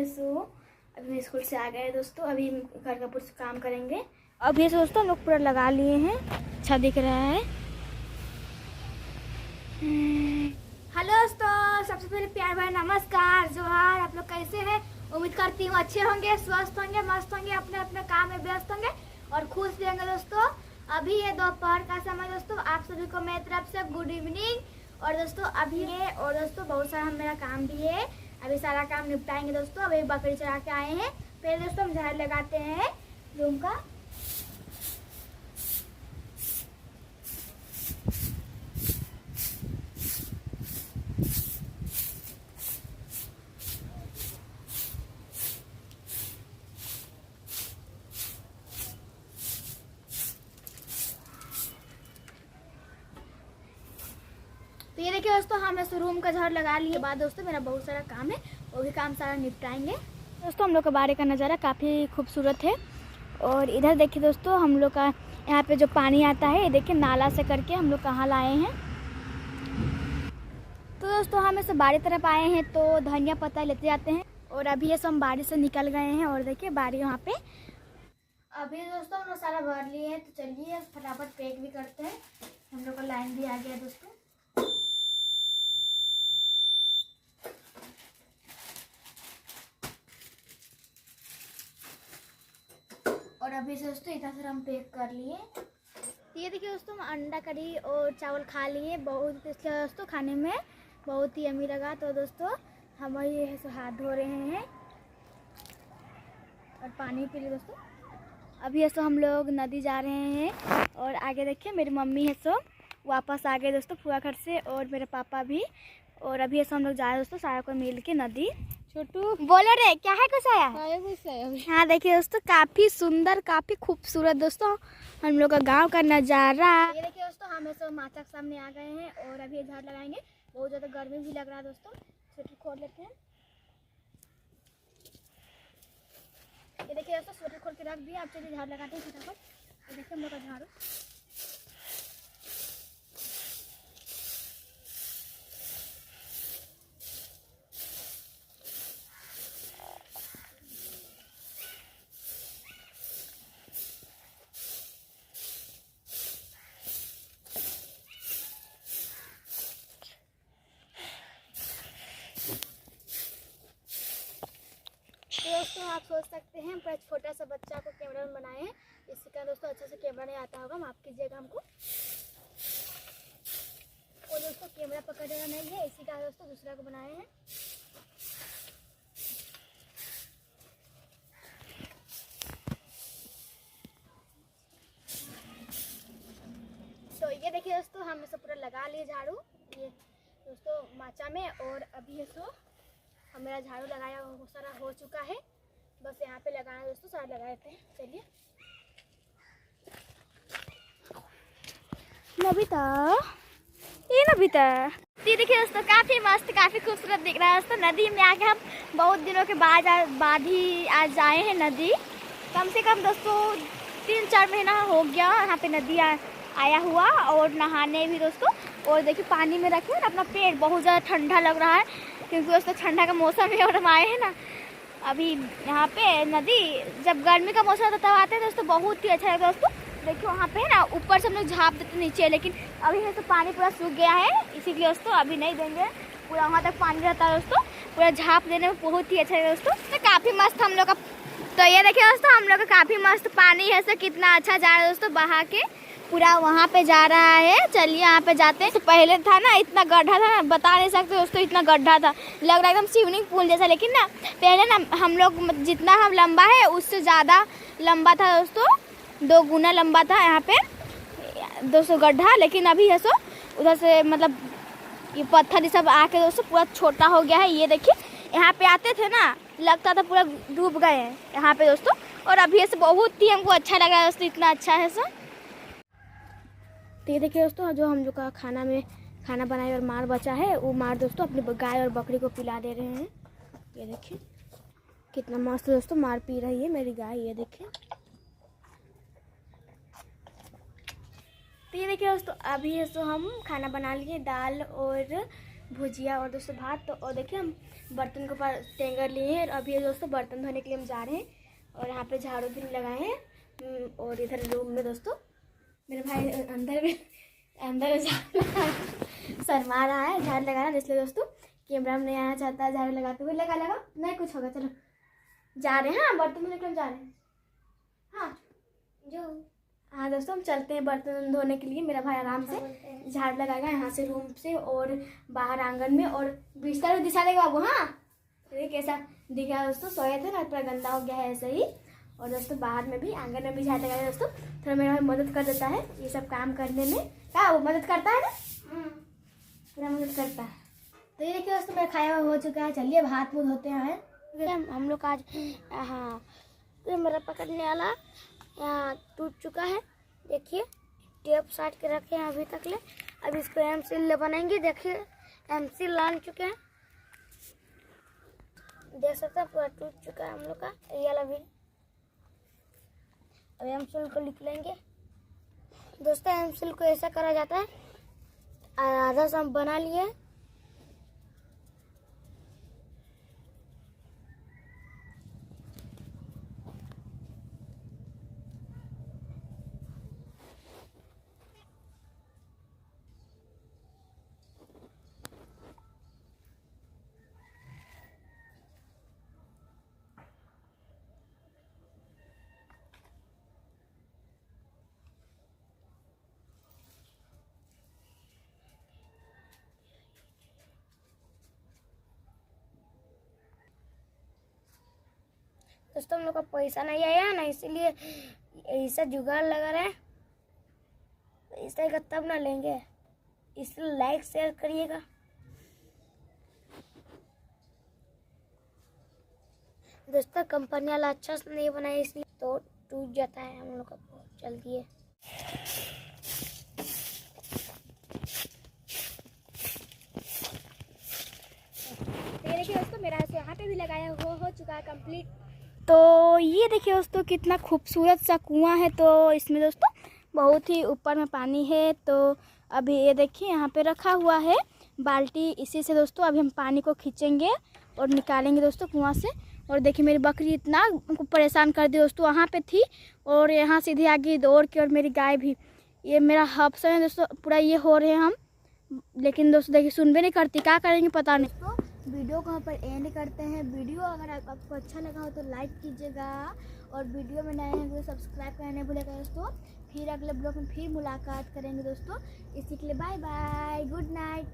है सो अभी स्कूल से आ गए दोस्तों। अभी घर का कुछ काम करेंगे। अभी से दोस्तों हम लोग पूरा लगा लिए हैं। अच्छा दिख रहा है। हेलो दोस्तों, सबसे पहले प्यार भरा नमस्कार, जोहार। आप लोग कैसे हैं? उम्मीद करती हूँ अच्छे होंगे, स्वस्थ होंगे, मस्त होंगे, अपने अपने काम में व्यस्त होंगे और खुश रहेंगे दोस्तों। अभी है दोपहर का समय दोस्तों। आप सभी को मेरी तरफ से गुड इवनिंग। और दोस्तों अभी है और दोस्तों बहुत सारा मेरा काम भी है। अभी सारा काम निपटाएंगे दोस्तों। अभी बकरी चढ़ा के आए हैं। पहले दोस्तों हम झाड़ लगाते हैं रूम का। तो ये देखिए दोस्तों, हम ऐसे रूम का झाड़ लगा लिए बाद दोस्तों मेरा बहुत सारा काम है, वो भी काम सारा निपटाएंगे दोस्तों। हम लोग का बाहर का नज़ारा काफ़ी खूबसूरत है। और इधर देखिए दोस्तों, हम लोग का यहाँ पे जो पानी आता है, ये देखिए नाला से करके हम लोग कहाँ लाए हैं। तो दोस्तों हम ऐसे बाड़ी तरफ आए हैं तो धनिया पत्ता लेते जाते हैं। और अभी ये सब हम बाड़ी से निकल गए हैं और देखिए बाड़ी वहाँ पे। अभी दोस्तों हम लोग सारा भर लिए हैं, तो चलिए फटाफट पैक भी करते हैं। हम लोग का लाइन भी आ गया दोस्तों। और अभी से दोस्तों इधर से हम पैक कर लिए। ये देखिए दोस्तों, हम अंडा करी और चावल खा लिए। बहुत टेस्टी दोस्तों, खाने में बहुत ही यम्मी लगा। तो दोस्तों हम वही हाथ धो रहे हैं और पानी पी लिए दोस्तों। अभी ऐसा हम लोग नदी जा रहे हैं। और आगे देखिए मेरी मम्मी है सो वापस आ गए दोस्तों फुआ घर से, और मेरे पापा भी। और अभी ऐसा हम लोग जा रहे हैं दोस्तों सारा को मिल के नदी। छोटू बोलो रे, क्या है कुछ आया? हाँ देखिए दोस्तों, काफी सुंदर काफी खूबसूरत दोस्तों हम लोग का गांव का नजारा। ये देखिए दोस्तों, हम ऐसे माचा के सामने आ गए हैं और अभी ये झाड़ लगाएंगे। बहुत ज्यादा गर्मी भी लग रहा है दोस्तों। स्वेटर खोल लेते हैं। ये देखिए दोस्तों, स्वेटर खोल के रख दिया। अब चलिए झाड़ लगाते हैं फटाफट। ये देखिए हम लोग का झाड़ू। तो दोस्तों आप सोच सकते हैं पर छोटा सा बच्चा को कैमरा में बनाए हैं। इसी का दोस्तों अच्छे से कैमरा नहीं आता होगा, माफ कीजिएगा हमको। और दोस्तों कैमरा पकड़ना नहीं है, इसी का दोस्तों दूसरा को बनाए हैं। तो ये देखिए दोस्तों, हम इसे पूरा लगा लिए झाड़ू ये दोस्तों माचा में। और अभी ये सो हम मेरा झाड़ू लगाया वो सारा हो चुका है। बस यहाँ पे लगाना दोस्तों, सारा लगा देते हैं। चलिए नबिता, ये नबिता, ये देखिए दोस्तों काफ़ी मस्त काफ़ी खूबसूरत दिख रहा है दोस्तों। नदी में आके हम बहुत दिनों के बाद ही आज आए हैं नदी। कम से कम दोस्तों 3-4 महीना हो गया यहाँ पे नदी आया हुआ। और नहाने भी दोस्तों। और देखिए पानी में रखे ना अपना पेड़, बहुत ज़्यादा ठंडा लग रहा है क्योंकि दोस्तों ठंडा का मौसम है और हम आए हैं ना अभी यहाँ पे नदी। जब गर्मी का मौसम होता तब आते हैं दोस्तों, बहुत ही अच्छा लगता है दोस्तों। देखिए वहाँ पे है ना ऊपर से हम लोग झाँप देते नीचे, लेकिन अभी है तो पानी पूरा सूख गया है, इसीलिए दोस्तों अभी नहीं देंगे। पूरा वहाँ तक पानी रहता है दोस्तों, पूरा झाँप देने में बहुत ही अच्छा है दोस्तों। तो काफ़ी मस्त हम लोग का। तो ये देखिए दोस्तों, हम लोग का काफ़ी मस्त पानी है सो कितना अच्छा जा रहा है दोस्तों, बहा के पूरा वहाँ पे जा रहा है। चलिए यहाँ पे जाते हैं। तो पहले था ना इतना गड्ढा था ना, बता नहीं सकते दोस्तों, इतना गड्ढा था, लग रहा है एकदम स्विमिंग पूल जैसा। लेकिन ना पहले ना हम लोग जितना हम लंबा है उससे ज़्यादा लंबा था दोस्तों, 2 गुना लंबा था यहाँ पे दोस्तों गड्ढा। लेकिन अभी है सो उधर से मतलब ये पत्थर ये सब आके दोस्तों पूरा छोटा हो गया है। ये देखिए यहाँ पे आते थे ना लगता था पूरा डूब गए हैं यहाँ पे दोस्तों। और अभी ऐसे बहुत ही हमको अच्छा लगा है दोस्तों, इतना अच्छा है सर। तो ये देखिए दोस्तों, जो हम लोग का खाना बनाए और मार बचा है, वो मार दोस्तों अपनी गाय और बकरी को पिला दे रहे हैं। ये देखिए कितना मस्त दोस्तों मार पी रही है मेरी गाय। ये देखिए। तो ये देखिए दोस्तों, अभी है तो हम खाना बना लिए, दाल और भुजिया और दोस्तों भात। तो और देखिए हम बर्तन के ऊपर टेंगर लिए हैं और अभी दोस्तों बर्तन धोने के लिए हम जा रहे हैं। और यहाँ पे झाड़ू भी लगाए हैं। और इधर रूम में दोस्तों मेरे भाई अंदर शर्मा रहा है झाड़ू लगाना, इसलिए दोस्तों कैमरा में नहीं आना चाहता है झाड़ू लगाते हुए। लगा नहीं कुछ होगा, चलो जा रहे हैं। हाँ बर्तन धोने के लिए जा रहे हैं। हाँ दोस्तों हम चलते हैं बर्तन धोने के लिए। मेरा भाई आराम से झाड़ू लगाएगा यहाँ से रूम से और बाहर आंगन में, और बिस्तर भी दिशा देगा बाबू। हाँ देखिए कैसा दिखा दोस्तों, सोए थे ना, पूरा गंदा हो गया है ऐसे ही। और दोस्तों बाहर में भी आंगन में भी झाड़ू लगाएगा दोस्तों। थोड़ा मेरा भाई मदद कर देता है ये सब काम करने में। क्या वो मदद करता है ना, पूरा मदद करता है। तो ये देखिए दोस्तों मेरा खाया हुआ हो चुका है। चलिए अब हाथ मुँह धोते हैं हम लोग आज। हाँ तो मेरा पकड़ने वाला यहाँ टूट चुका है, देखिए टेप साट के रखे हैं अभी तक ले। अब इसको एमसील बनाएंगे। देखिए एमसील लान चुके हैं, देख सकते हैं पूरा टूट चुका है हम लोग का ये वाला भी। अब एमसील को निकलेंगे दोस्तों। एमसील को ऐसा करा जाता है, आधा सा हम बना लिए। दोस्तों हम लोग का पैसा नहीं आया ना, इसीलिए ऐसा जुगाड़ लगा रहे हैं। पैसा का तब ना लेंगे, इसलिए लाइक शेयर करिएगा। दोस्तों कंपनी वाला अच्छा से नहीं बनाया इसलिए तो टूट जाता है हम लोग का बहुत जल्दी है। देखिए दोस्तों मेरा यहाँ पे भी लगाया हुआ हो चुका है कंप्लीट। तो ये देखिए दोस्तों कितना खूबसूरत सा कुआं है। तो इसमें दोस्तों बहुत ही ऊपर में पानी है। तो अभी ये देखिए यहाँ पे रखा हुआ है बाल्टी, इसी से दोस्तों अभी हम पानी को खींचेंगे और निकालेंगे दोस्तों कुआं से। और देखिए मेरी बकरी इतना हमको परेशान कर दी दोस्तों, वहाँ पे थी और यहाँ सीधे आगे दौड़ के। और मेरी गाय भी, ये मेरा हफ्स है दोस्तों, पूरा ये हो रहे हैं हम। लेकिन दोस्तों देखिए सुनबे नहीं करती, क्या करेंगे पता नहीं। दोस्तों वीडियो को यहाँ पर एंड करते हैं। वीडियो अगर आपको अच्छा लगा हो तो लाइक कीजिएगा, और वीडियो में नए हैं तो सब्सक्राइब करना नहीं भूलिएगा दोस्तों। फिर अगले ब्लॉग में फिर मुलाकात करेंगे दोस्तों। इसी के लिए बाय बाय, गुड नाइट।